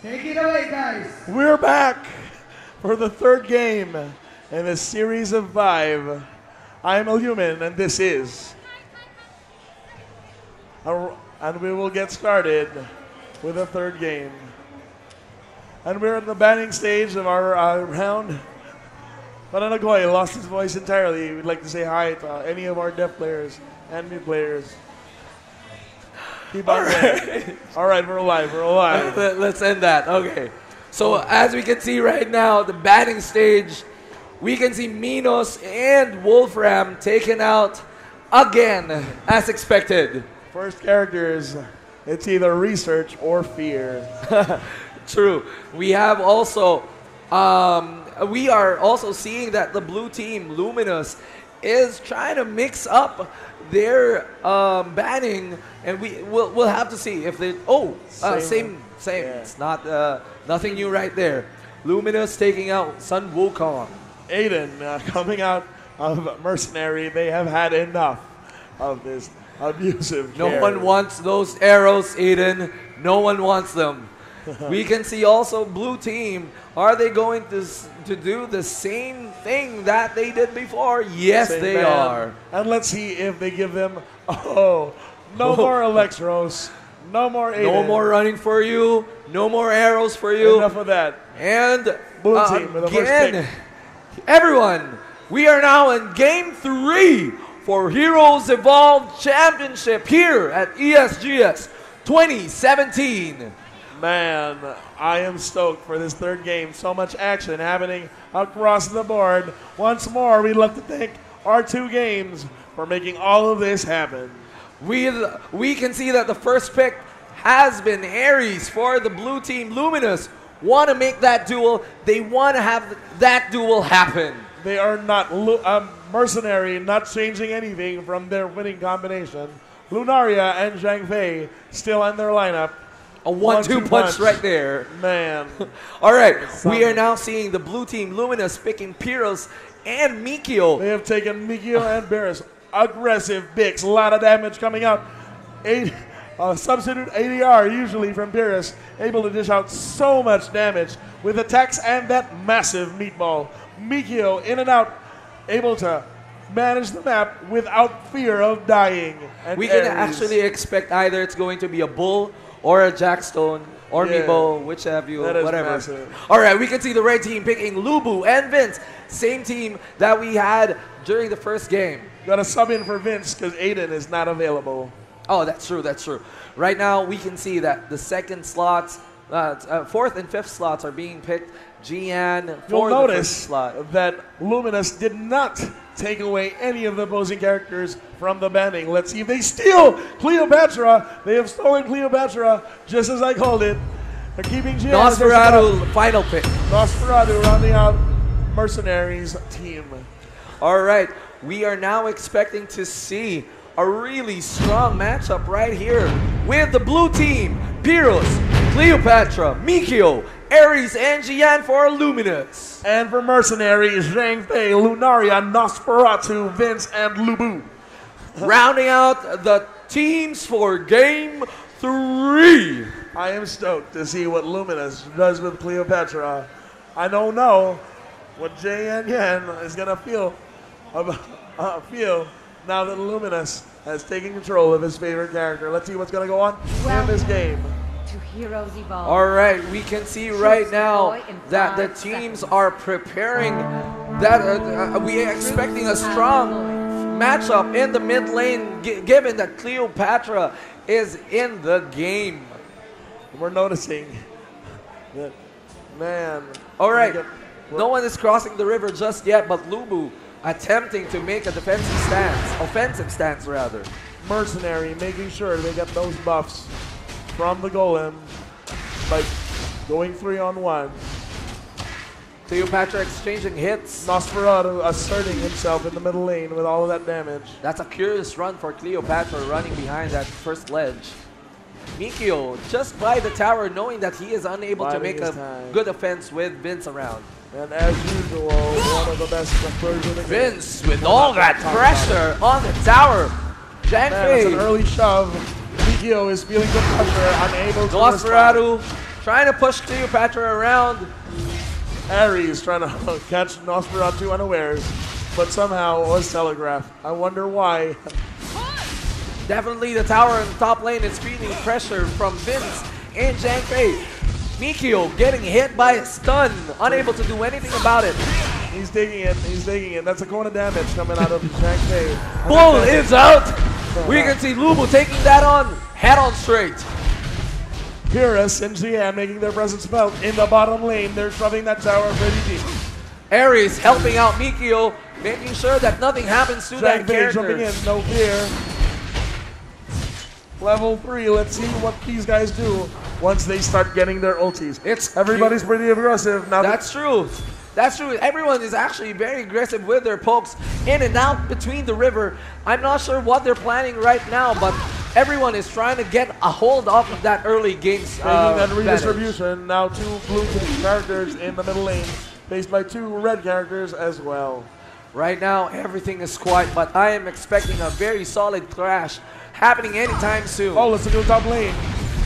Take it away, guys. We're back for the third game in a series of 5. I'm a human, and this is. And we will get started with the third game. And we're at the banning stage of our round. Pananagoy lost his voice entirely. We'd like to say hi to any of our deaf players and mute players. Keep on going. All right, we're alive. We're alive. Let's end that. Okay. So as we can see right now, the batting stage, we can see Minos and Wolfram taken out again, as expected. First characters, it's either research or fear. True. We have also, we are also seeing that the blue team, Luminous, is trying to mix up their banning, and we'll have to see if they. Same. Yeah. It's not nothing new right there. Luminous taking out Sun Wukong. Aiden coming out of Mercenary. They have had enough of this abusive. No one wants those arrows, Aiden. No one wants them. We can see also blue team. Are they going to do the same thing that they did before? Yes, they are. And let's see if they give them, no more Electros, no more Aiden. No more running for you, no more arrows for you. Enough of that. And blue team with the first pick. Everyone, we are now in Game 3 for Heroes Evolved Championship here at ESGS 2017. Man, I am stoked for this third game. So much action happening across the board. Once more, we'd love to thank our 2 games for making all of this happen. We can see that the first pick has been Ares for the blue team. Luminous want to make that duel. They want to have that duel happen. They are not Mercenary, not changing anything from their winning combination. Lunaria and Zhang Fei still in their lineup. A 1-2 punch right there. Man. All right, we are now seeing the blue team Luminous picking Pyros and Mikio. They have taken Mikio and Beerus. Aggressive picks, a lot of damage coming out. Substitute ADR usually from Beerus, able to dish out so much damage with attacks and that massive meatball. Mikio in and out, able to manage the map without fear of dying. And we can actually expect either it's going to be a bull or a Jackstone, or Meebo, which have you, whatever. Massive. All right, we can see the red team picking Lubu and Vince. Same team that we had during the first game. Got to sub in for Vince because Aiden is not available. Oh, that's true, that's true. Right now, we can see that the second slots, 4th and 5th slots are being picked. Gian for the first slot. You'll notice that Luminous did not take away any of the opposing characters from the banning. Let's see if they steal Cleopatra. They have stolen Cleopatra, just as I called it. They're keeping Gian. Nosferatu, final pick. Nosferatu rounding out Mercenary's team. All right, we are now expecting to see a really strong matchup right here with the blue team, Pyros, Cleopatra, Mikio, Ares, and Gian for Luminous. And for Mercenary, Zhang Fei, Lunaria, Nosferatu, Vince, and Lubu. Rounding out the teams for Game 3. I am stoked to see what Luminous does with Cleopatra. I don't know what J.N. Yen is going to feel now that Luminous has taken control of his favorite character. Let's see what's going to go on in this game. To Heroes Evolved. All right, we can see right now that the teams are preparing. That we are expecting a strong matchup in the mid lane, given that Cleopatra is in the game. We're noticing that, man. All right, no one is crossing the river just yet, but Lubu attempting to make a offensive stance rather. Mercenary making sure they get those buffs from the golem by going 3-on-1. Cleopatra exchanging hits. Nosferatu asserting himself in the middle lane with all of that damage. That's a curious run for Cleopatra running behind that first ledge. Mikio just by the tower knowing that he is unable to make a good offense with Vince around. And as usual, one of the best players in the game. Vince with all that pressure on the tower. That's an early shove. Mikio is feeling the pressure, unable to Nosferatu trying to push Cleopatra around. Ares trying to catch Nosferatu unawares, but somehow it was telegraphed. I wonder why. Definitely the tower in the top lane is feeling pressure from Vince and Zhang Fei. Mikio getting hit by a stun, unable to do anything about it. He's digging it, he's digging it. That's a corner damage coming out of Zhang Fei. Bull is out! We can see Lubu taking that on, head on straight. Pyrrhus and Xian making their presence felt in the bottom lane. They're shoving that tower pretty deep. Ares helping out Mikio, making sure that nothing happens to that Zhang Fei character. jumping in, no fear. Level 3, let's see what these guys do once they start getting their ultis. Everybody's pretty aggressive. Now That's true. That's true. Everyone is actually very aggressive with their pokes in and out between the river. I'm not sure what they're planning right now, but everyone is trying to get a hold of that early games. Taking that redistribution. Now 2 blue characters in the middle lane, faced by 2 red characters as well. Right now, everything is quiet, but I am expecting a very solid clash happening anytime soon. Oh, let's look at the top lane.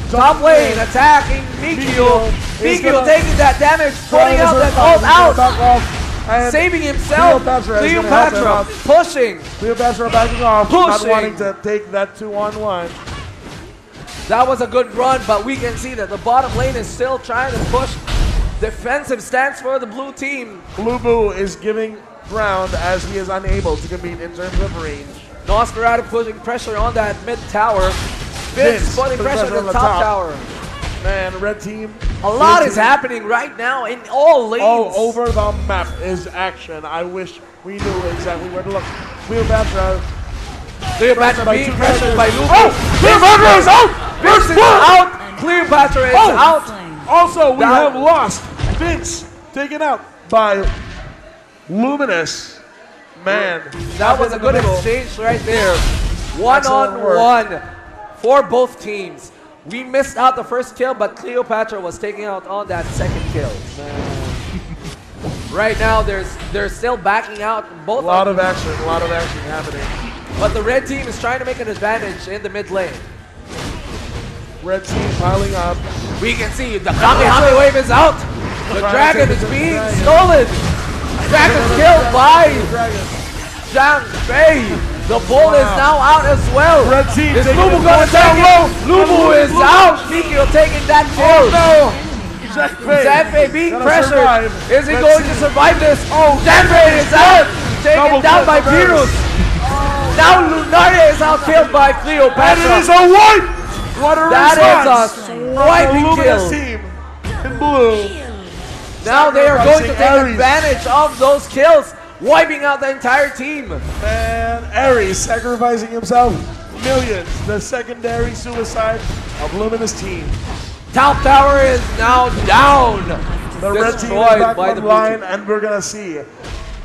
Top lane attacking Mikio. Mikio taking that damage, putting out that ult out, saving himself. Cleopatra pushing. Cleopatra backing off, Pushing. not wanting to take that 2-on-1. That was a good run, but we can see that the bottom lane is still trying to push defensive stance for the blue team. Lubu is giving ground as he is unable to compete in terms of range. Nosferatu pushing pressure on that mid tower. Vince putting pressure on the top tower. Man, red team. A lot is happening right now in all lanes. All over the map is action. I wish we knew exactly where to look. Cleopatra being pressured by Lubu. Oh! Cleopatra is out! Vince is out! Cleopatra is out! Also, we have lost Vince, taken out by Luminous. Man, that was a good exchange right there. One-on-one for both teams. We missed out the first kill, but Cleopatra was taking out on that second kill. Right now, they're still backing out. Both a lot of action happening. But the red team is trying to make an advantage in the mid lane. Red team piling up. We can see the Kamehameha wave is out. The dragon is being stolen. Dragon's killed by Zhang Fei. The bull is now out as well. Red team is Lubu gonna take it? Lubu is out. Mikio taking that kill. Oh no! Zhang Fei being pressured. Is he going to survive this? Oh, Zhang Fei is out. Taken down by Pyrrhus. Now Lunardia is out, killed by Cleopatra. And it is a wipe! What a that response is a swiping kill. Team in blue. Now they are going to take advantage of those kills, wiping out the entire team. And Ares sacrificing himself millions. The secondary suicide of Luminous team. Top tower is now down. The red team is back online, and we're gonna see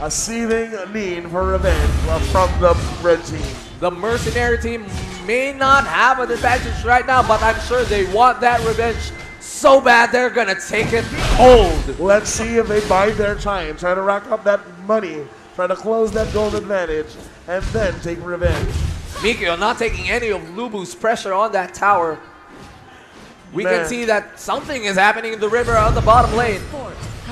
a seething need for revenge from the red team. The Mercenary team may not have an advantage right now, but I'm sure they want that revenge so bad they're gonna take it cold. Let's see if they bide their time, try to rack up that money, try to close that gold advantage, and then take revenge. Mikio not taking any of Lubu's pressure on that tower. We can see that something is happening in the river on the bottom lane.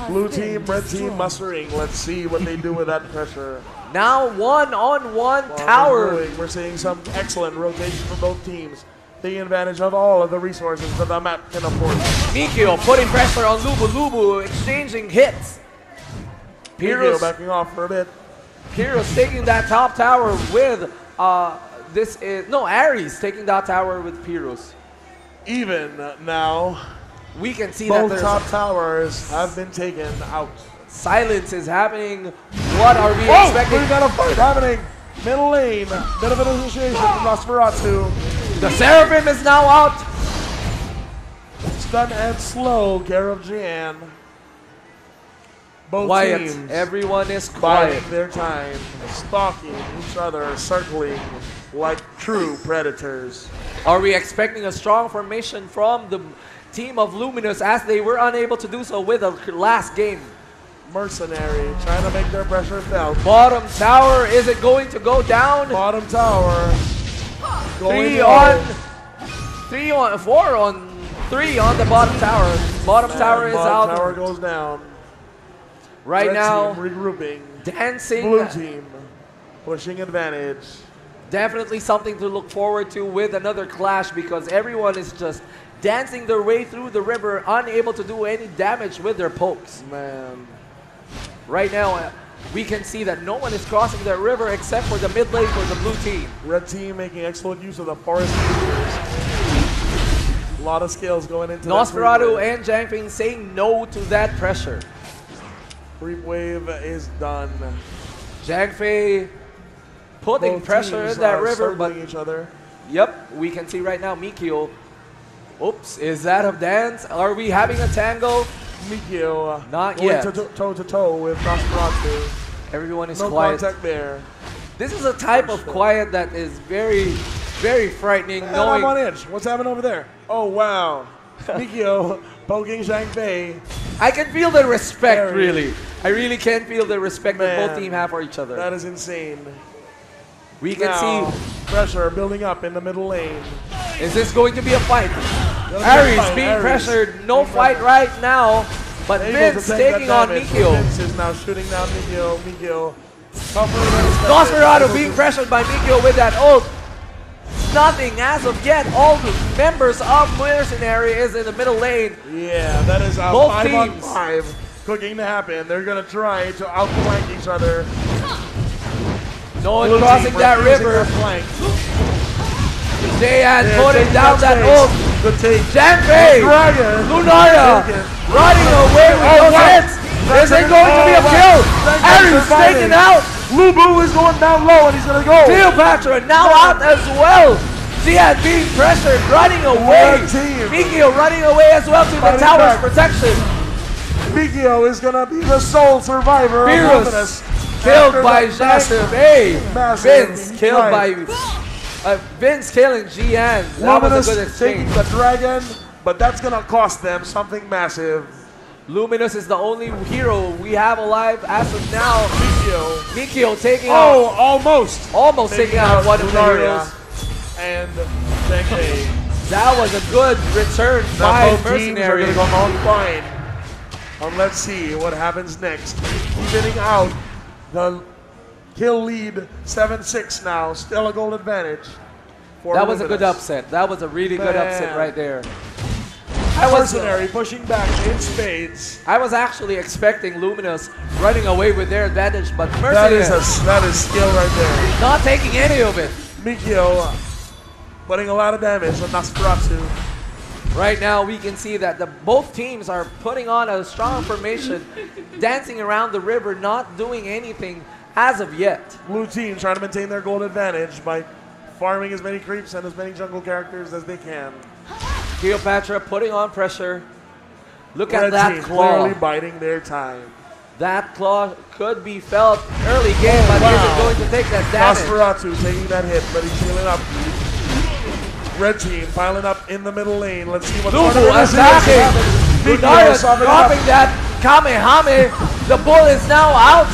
Blue team, red team mustering. Let's see what they do with that pressure. Now one-on-one tower. We're seeing some excellent rotation from both teams, taking advantage of all of the resources that the map can afford. Mikio putting pressure on Lubu. Lubu exchanging hits. Mikio backing off for a bit. Pyrrhus taking that top tower with Ares taking that tower with Pyrrhus. Even now, we can see both that top towers have been taken out. Silence is happening. What are we expecting? We've got a fight happening. Middle lane, bit of an initiation from Nosferatu. The Seraphim is now out. Stun and slow, care of Jian. Both Quiet. teams Everyone is quiet. biding their time, stalking each other, circling like true predators. Are we expecting a strong formation from the team of Luminous as they were unable to do so with the last game? Mercenary trying to make their pressure felt. Bottom tower, is it going to go down? Bottom tower. 4 on 3 on the bottom tower. Bottom tower is bottom out. Tower goes down. Right Red now, team regrouping. dancing. Blue team pushing advantage. Definitely something to look forward to with another clash because everyone is just dancing their way through the river, unable to do any damage with their pokes. Man. Right now, we can see that no one is crossing that river except for the mid lane for the blue team. Red team making excellent use of the forest creatures. A lot of skills going into Nosferatu that and Jangping saying no to that pressure. creep wave is done. Jangfei putting Both pressure teams in that are river, but circling each other. yep, we can see right now Mikio. Oops, is that a dance? Are we having a tango? Mikio Not going yet. toe to toe with Nosferatu. Everyone is No quiet. contact there. This is a type of quiet that is very, very frightening. And I'm on Knowing edge. What's happening over there? Oh, wow. Mikio poking Zhang Fei. I can feel the respect, Very. really. I really can feel the respect that both Man, teams have for each other. That is insane. We can Now, see, pressure building up in the middle lane. is this going to be a fight? Gonna be a Aries fight. being Aries pressured, no being fight pressured. right now, but Able Vince to take taking that on damage. Mikio. Vince is now shooting down Mikio. Mikio tougher than expected. Nosferatu Able being to- pressured by Mikio with that ult. Nothing as of yet. All the members of Mercenary is in the middle lane. Yeah, that is a Both 5-on-5 cooking to happen. They're going to try to outflank each other. No one Blue crossing team that refusing river. their flank. Jayan They're putting taking down that space. ult. Good take. Janfei, Dragon. Lunaria, Take it. running away with Oh, those wow. hits. Is it going to be a Oh, kill? wow. Aries Surviving. taken out. Lubu is going down low and he's going to go. Cleopatra now out as well. Zian being pressured, running away. Red team. Mikio running away as well to the Fighting tower's back. protection. Mikio is going to be the sole survivor of Virus Luminous. killed After by that massive, Janfei. massive Vince killed fight. by Vince killing Gian. That was Luminous a good taking exchange. the dragon, but that's going to cost them something massive. Luminous is the only hero we have alive as of now. Mikio. Mikio taking Oh, out, almost taking out one of the Lunaria heroes. and Zhang That was a good return Now by both teams are Mercenary. going to go on fine. Let's see what happens next. Evening out the kill lead 7-6 now. Still a goal advantage. For That was a good Luminous. upset. That was a really good upset Man. right there. Mercenary pushing back in spades. I was actually expecting Luminous running away with their advantage, but That Mercenary is skill right there. not taking any of it. Mikio putting a lot of damage on Nosferatu. Right now, we can see that both teams are putting on a strong formation, dancing around the river, not doing anything as of yet. Blue team trying to maintain their goal advantage by farming as many creeps and as many jungle characters as they can. Cleopatra putting on pressure. Look Red at that team claw. clearly biding their time. That claw could be felt early game, but is wow. it going to take that damage? Nosferatu taking that hit, but he's healing up. Red team piling up in the middle lane. Let's see what's Lubu going on. attacking. Mikio Lunaria softening dropping up. that Kamehame. The bull is now out.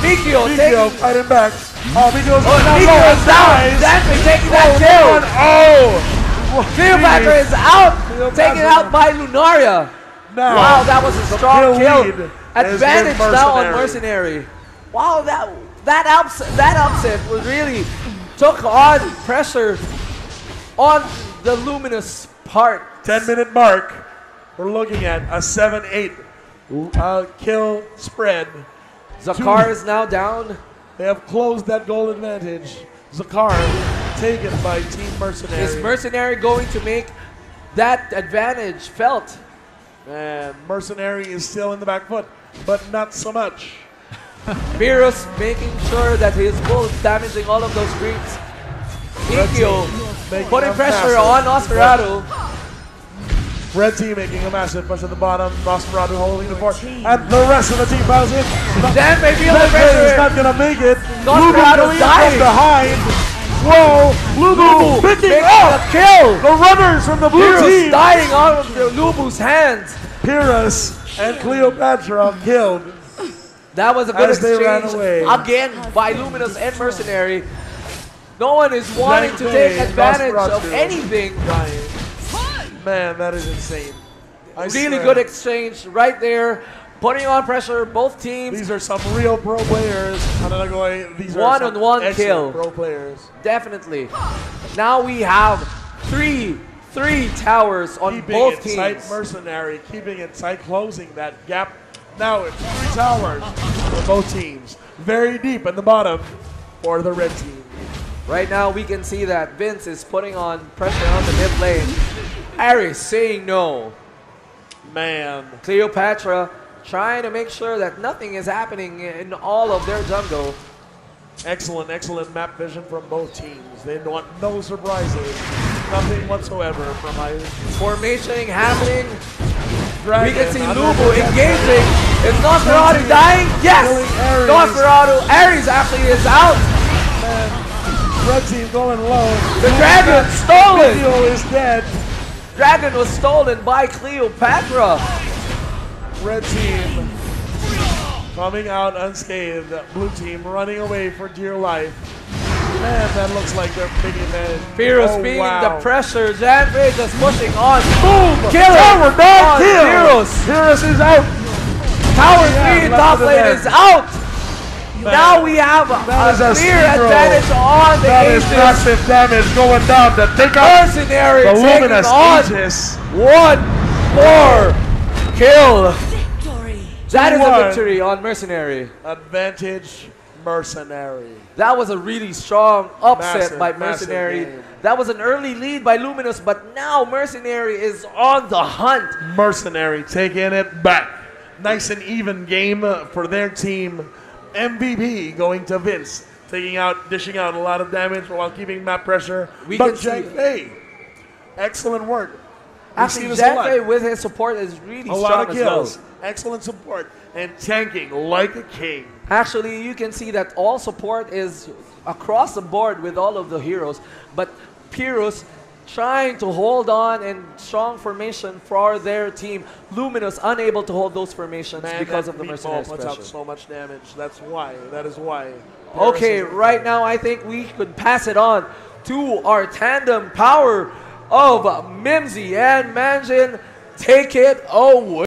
Mikio Mikio taking. fighting back. Oh, Mikio's going down Mikio low. is down. Nice. Janfei taking that kill. Cleopatra is out. Taken out by Lunaria. Now, Wow, that was a the strong kill kill. lead Advantage is with now on Mercenary. Mercenary. Wow, that upset was really took on pressure on the Luminous part. 10-minute mark. We're looking at a 7-8 kill spread. Zakar is now down. They have closed that goal advantage. Zakar taken by Team Mercenary. Is Mercenary going to make that advantage felt? And Mercenary is still in the back foot, but not so much. Virus making sure that his bull is damaging all of those creeps. Mikio Making putting a pressure on massive- Nosferatu. Red team making a massive push at the bottom. Nosferatu holding the fort. And the rest of the team piles in. Janfei feeling Red team is pressure. not going to make it. Nosferatu Lubu coming in dying. from behind. Whoa! Lubu picking Making up a kill. the runners from the blue Virus team. dying out of the Lubu's hands. Pyrrhus and Cleopatra killed. That was a good As they ran exchange away. again by Luminous and Mercenary. No one is wanting to Janfei, take advantage of Nosferatu anything. dying. Man, that is insane. I Really swear. good exchange right there. Putting on pressure, both teams. These are some real pro players. These are One-on-one some kill. excellent pro players. Definitely. Now we have three towers on Keeping both it teams. tight, Mercenary. Keeping it tight, closing that gap. Now it's 3 towers for both teams. Very deep in the bottom for the red team. Right now we can see that Vince is putting on pressure on the mid lane. Ares saying no. Man. Cleopatra trying to make sure that nothing is happening in all of their jungle. Excellent, excellent map vision from both teams. They want no surprises. Nothing whatsoever from either. Formation happening. Dragon We can see under Lubu the engaging. Is Nosferatu dying? Yes! Killing Ares. Nosferatu, Ares actually is out. Man. Red team going low. The dragon stolen. Cleo is dead. Dragon was stolen by Cleopatra. Red team coming out unscathed. Blue team running away for dear life. Man, that looks like they're big advantage. Fearless Oh, feeling wow. the pressure. Janfei just pushing on. Boom! Kill Tower down, on kill. Fearless. Fearless is out. Tower Yeah, 3 in left top of the lane net. is out. Man, Now we have that is a a clear zero. advantage on the That is Aegis. massive damage going down to take out Mercenary the taking Luminous on Aegis. one more kill. Victory. That is a 2-1. victory on Mercenary. Advantage Mercenary. That was a really strong upset Massive, by massive Mercenary. game. That was an early lead by Luminous, but now Mercenary is on the hunt. Mercenary taking it back. Nice and even game for their team. MVP going to Vince, dishing out a lot of damage while keeping map pressure. We But can see- Janfei, excellent work. We've Actually, seen this a lot. Janfei with his support is really A strong lot of as well. kills, excellent support, and tanking like a king. Actually, you can see that all support is across the board with all of the heroes, but Pyrrhus trying to hold on in strong formation for their team. Luminous unable to hold those formations Man, because that of the meatball Mercenaries puts pressure. out so much damage. That is why. Okay, Paris is- right now I think we could pass it on to our tandem power of Mimsy and Manjin. Take it away.